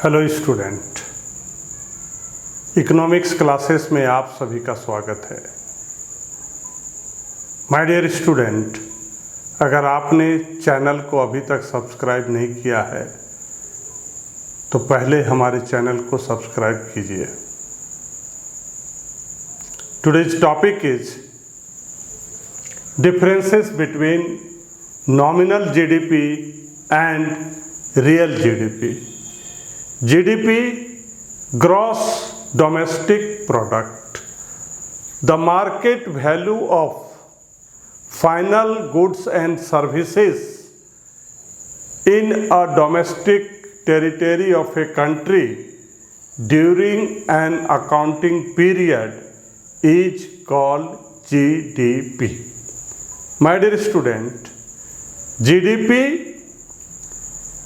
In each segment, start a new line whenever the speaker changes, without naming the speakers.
Hello student, economics classes में आप सभी का स्वागत है। माय डियर स्टूडेंट, अगर आपने चैनल को अभी तक सब्सक्राइब नहीं किया है तो पहले हमारे चैनल को सब्सक्राइब कीजिए। Today's topic is differences between nominal GDP and real GDP. GDP, gross domestic product, the market value of final goods and services in a domestic territory of a country during an accounting period is called GDP. My dear student, GDP,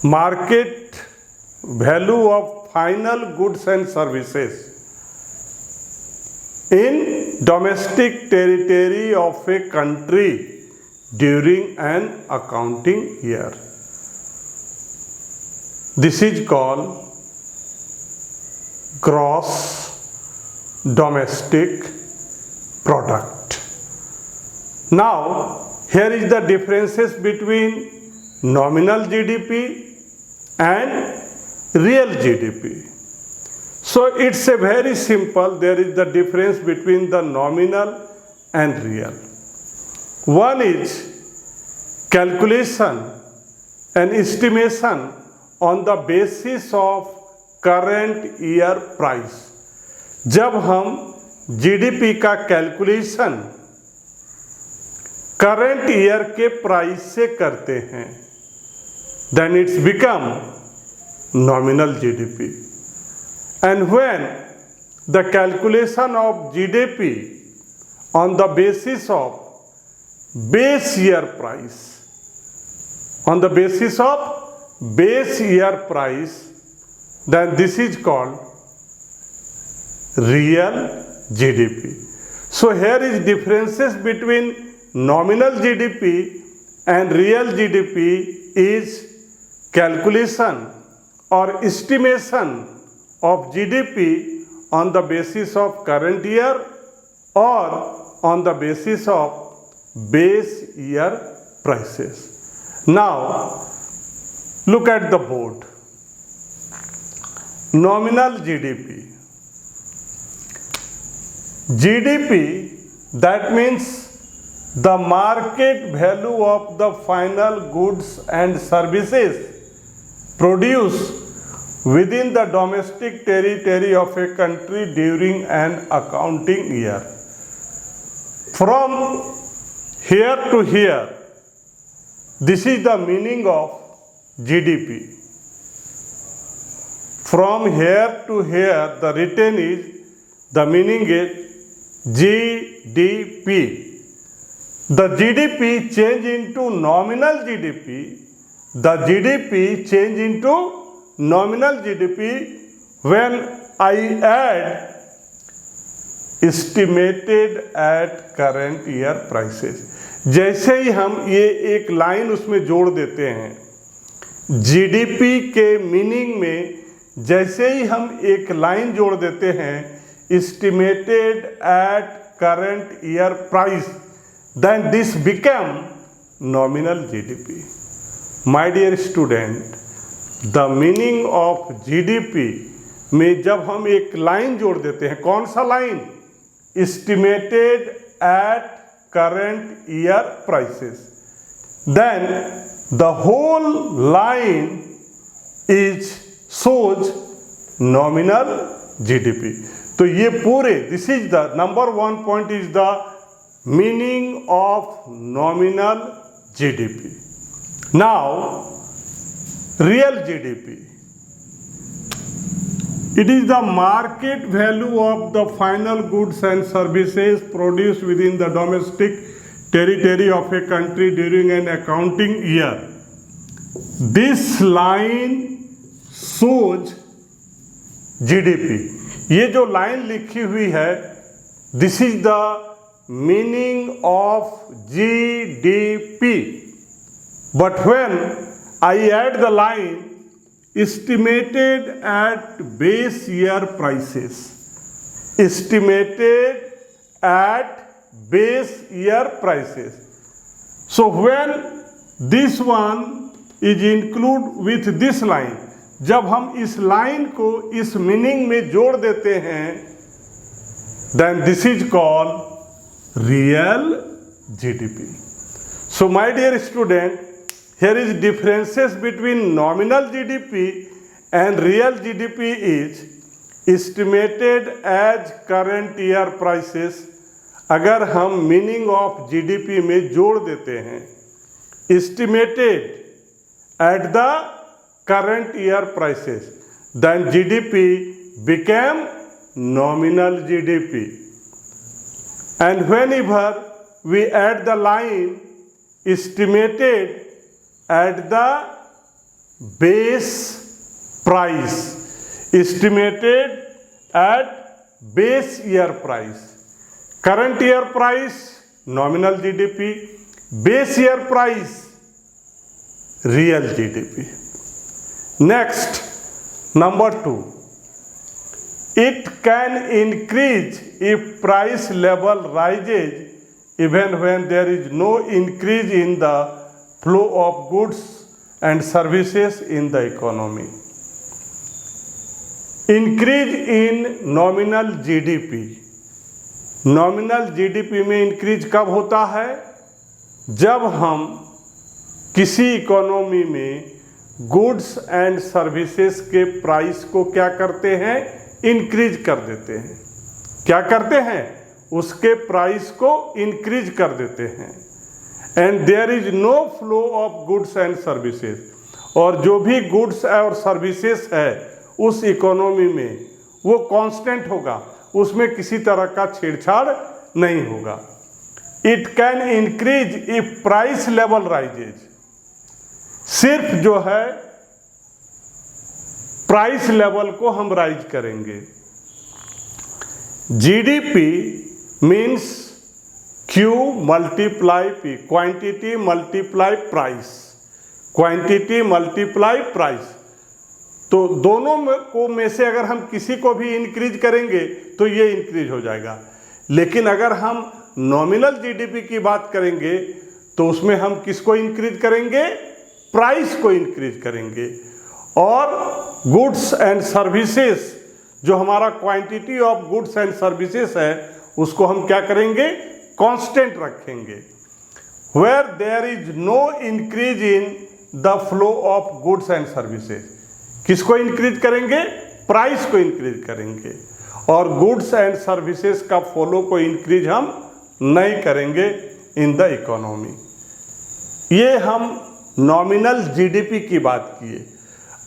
market value of final goods and services in domestic territory of a country during an accounting year. This is called gross domestic product. Now, here is the differences between nominal GDP and real GDP. So it's a very simple, there is the difference between the nominal and real. One is calculation and estimation on the basis of current year price. जब हम GDP का calculation current year के price से करते हैं, then it's become nominal GDP. And when the calculation of GDP on the basis of base year price, on the basis of base year price, then this is called real GDP. So here is differences between nominal GDP and real GDP is calculation or estimation of GDP on the basis of current year or on the basis of base year prices. Now, look at the board. Nominal GDP. GDP, that means the market value of the final goods and services produced within the domestic territory of a country during an accounting year. From here to here, this is the meaning of GDP. From here to here, the written is, the meaning is GDP. The GDP change into nominal GDP. The GDP change into nominal GDP when I add estimated at current year prices. जैसे ही हम ये एक line उसमें जोड़ देते हैं, GDP के meaning में जैसे ही हम एक लाइन जोड़ देते हैं estimated at current year price, then this become nominal GDP. My dear student, the meaning of GDP में जब हम एक लाइन जोड़ देते हैं, कौन सा line? Estimated at current year prices, then the whole line is shows nominal GDP. तो ये पूरे, this is the number one point is the meaning of nominal GDP. Now, real GDP. It is the market value of the final goods and services produced within the domestic territory of a country during an accounting year. This line shows GDP. ये जो line लिखी हुई है, this is the meaning of GDP. But when I add the line estimated at base year prices. Estimated at base year prices. So when this one is include with this line, जब हम इस line को इस meaning में जोड़ देते हैं, then this is called real GDP. So my dear student, here is differences between nominal GDP and real GDP is estimated as current year prices. अगर हम मीनिंग ऑफ जीडीपी में जोड़ देते हैं estimated at the current year prices, then GDP became nominal GDP. And whenever we add the line estimated at the base price, estimated at base year price, current year price nominal GDP, base year price real GDP. Next, number 2, it can increase if price level rises even when there is no increase in the flow of goods and services in the economy. Increase in nominal GDP. Nominal GDP में increase कब होता है? जब हम किसी economy में goods and services के price को क्या करते हैं? इंक्रीज कर देते हैं। क्या करते हैं? उसके प्राइस को इंक्रीज कर देते हैं। And there is no flow of goods and services, और जो भी गुड्स और सर्विसेज है उस इकोनॉमी में वो कांस्टेंट होगा, उसमें किसी तरह का छेड़छाड़ नहीं होगा। It can increase if price level rises, सिर्फ जो है प्राइस लेवल को हम राइज करेंगे। GDP means Q multiply P, quantity multiply price, quantity multiply price. तो दोनों में से अगर हम किसी को भी इंक्रीज करेंगे तो ये इंक्रीज हो जाएगा। लेकिन अगर हम नॉमिनल जीडीपी की बात करेंगे तो उसमें हम किसको इंक्रीज करेंगे? प्राइस को इंक्रीज करेंगे। और गुड्स एंड सर्विसेज, जो हमारा quantity of goods and services है, उसको हम क्या करेंगे? कांस्टेंट रखेंगे। Where there is no increase in the flow of goods and services, किसको इंक्रीज करेंगे? प्राइस को इंक्रीज करेंगे। और गुड्स एंड सर्विसेज का फ्लो को इंक्रीज हम नहीं करेंगे इन द इकोनॉमी। ये हम नॉमिनल जीडीपी की बात किए।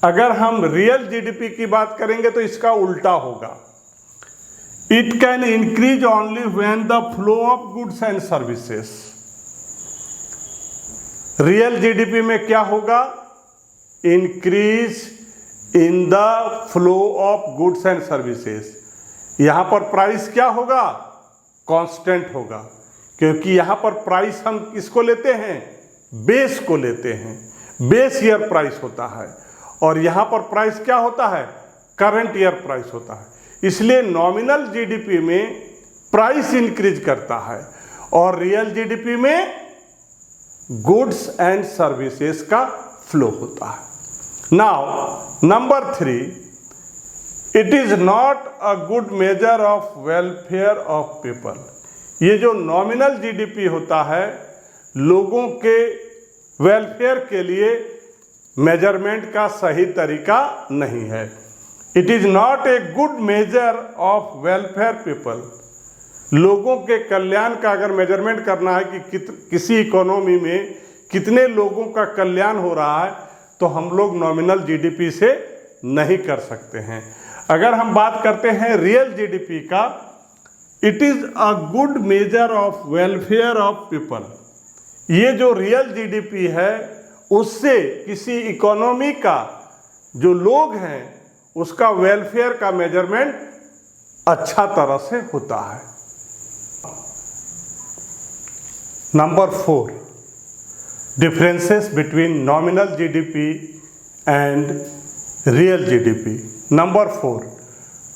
अगर हम रियल जीडीपी की बात करेंगे तो इसका उल्टा होगा। It can increase only when the flow of goods and services. Real GDP में क्या होगा? Increase in the flow of goods and services. यहां पर प्राइस क्या होगा? कांस्टेंट होगा, क्योंकि यहां पर प्राइस हम किसको लेते हैं? बेस को लेते हैं। बेस ईयर प्राइस होता है। और यहां पर प्राइस क्या होता है? करंट ईयर प्राइस होता है। इसलिए नॉमिनल जीडीपी में प्राइस इंक्रीज करता है और रियल जीडीपी में गुड्स एंड सर्विसेज का फ्लो होता है। Now number 3, it is not a good measure of welfare of people. ये जो नॉमिनल जीडीपी होता है, लोगों के वेलफेयर के लिए मेजरमेंट का सही तरीका नहीं है। It is not a good measure of welfare people. लोगों के कल्याण का अगर मेजरमेंट करना है कि किसी इकोनॉमी में कितने लोगों का कल्याण हो रहा है, तो हम लोग नॉमिनल जीडीपी से नहीं कर सकते हैं। अगर हम बात करते हैं रियल जीडीपी का, it is a good measure of welfare of people. ये जो रियल जीडीपी है उससे किसी इकोनॉमी का जो लोग हैं उसका वेलफेयर का मेजरमेंट अच्छा तरह से होता है। Number 4, differences between nominal GDP and real GDP. Number 4,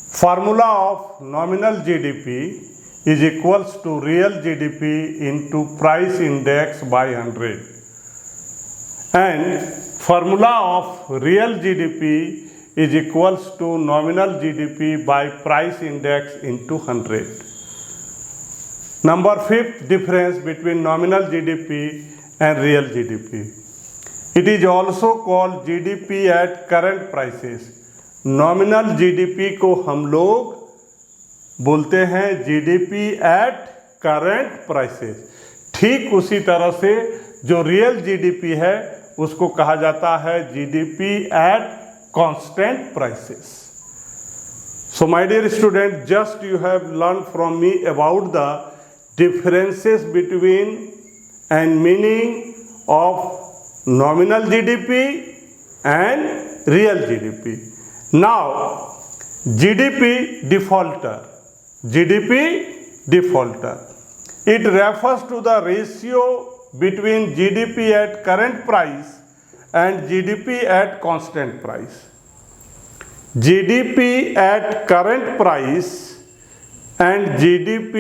formula of nominal GDP is equals to real GDP into price index by 100, and formula of real GDP is equals to nominal GDP by price index into 100. Number 5th difference between nominal GDP and real GDP. It is also called GDP at current prices. Nominal GDP को हम लोग बोलते हैं GDP at current prices. ठीक उसी तरह से जो रियल जीडीपी है उसको कहा जाता है GDP at constant prices. So my dear student, just you have learn from me about the differences between and meaning of nominal GDP and real GDP. Now, GDP defaulter. It refers to the ratio between GDP at current price and GDP at constant price. GDP at current price and GDP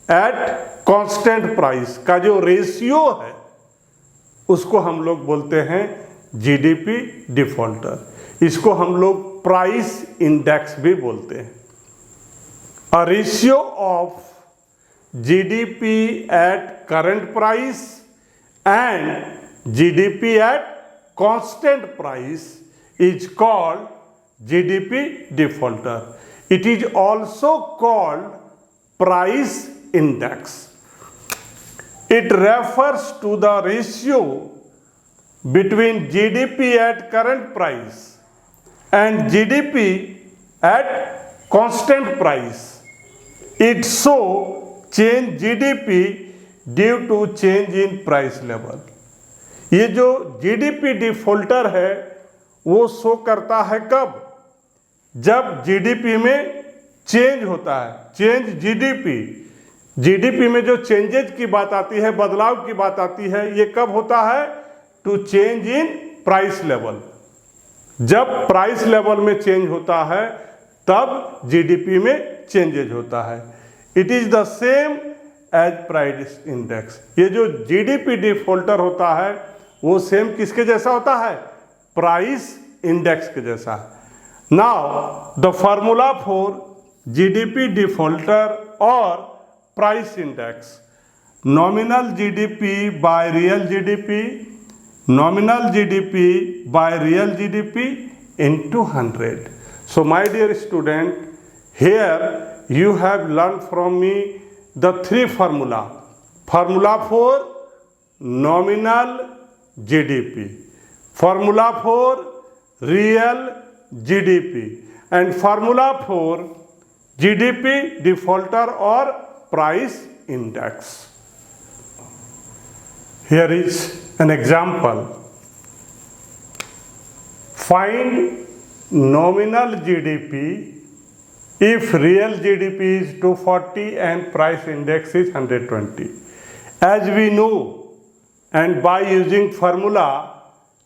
at constant price का जो ratio है उसको हम लोग बोलते हैं GDP defaulter. इसको हम लोग प्राइस इंडेक्स भी बोलते हैं। A ratio of GDP at current price and GDP at constant price is called GDP defaulter. It is also called price index. It refers to the ratio between GDP at current price and GDP at constant price. It show change GDP due to change in price level. ये जो GDP defaulter है वो show करता है कब? जब GDP में change होता है। चेंज GDP में जो चेंजेज की बात आती है, बदलाव की बात आती है, ये कब होता है? To change in price level. जब प्राइस लेवल में चेंज होता है तब जीडीपी में चेंजेज होता है। It is the same as price index. ये जो जीडीपी डिफॉल्टर होता है वो सेम किसके जैसा होता है? प्राइस इंडेक्स के जैसा। Now the formula for GDP deflator और price index. Nominal GDP by real GDP, nominal GDP by real GDP into 100. So my dear student, here you have learned from me the three formula. Formula for nominal GDP, formula for real GDP, and formula for GDP defaulter or price index. Here is an example. Find nominal GDP if real GDP is 240 and price index is 120. As we know, and by using formula,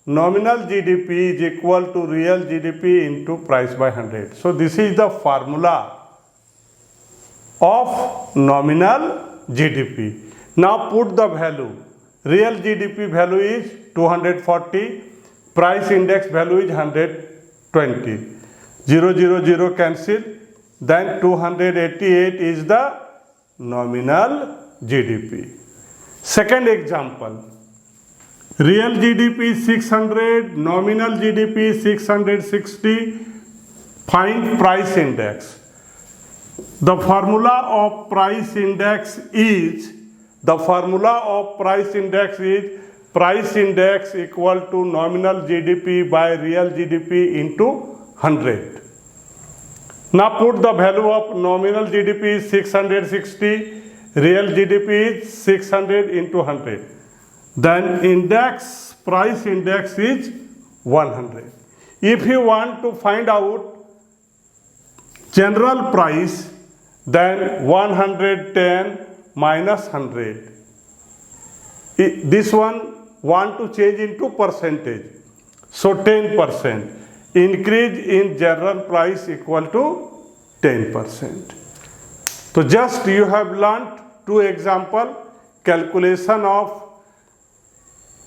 nominal GDP is equal to real GDP into price by 100. So this is the formula of nominal GDP. Now put the value. Real GDP value is 240, price index value is 120. 0, 0, 0 cancel. Then 288 is the nominal GDP. Second example. Real GDP is 600, nominal GDP is 660. Find price index. The formula of price index is price index equal to nominal GDP by real GDP into 100. Now put the value of nominal GDP is 660, real GDP is 600 into 100. Then price index is 100. If you want to find out general price, then 110 minus 100. This one want to change into percentage. So 10%. increase in general price equal to 10%. So just you have learnt two example, calculation of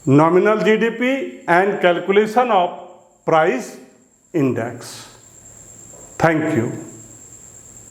nominal GDP and calculation of price index. Thank you.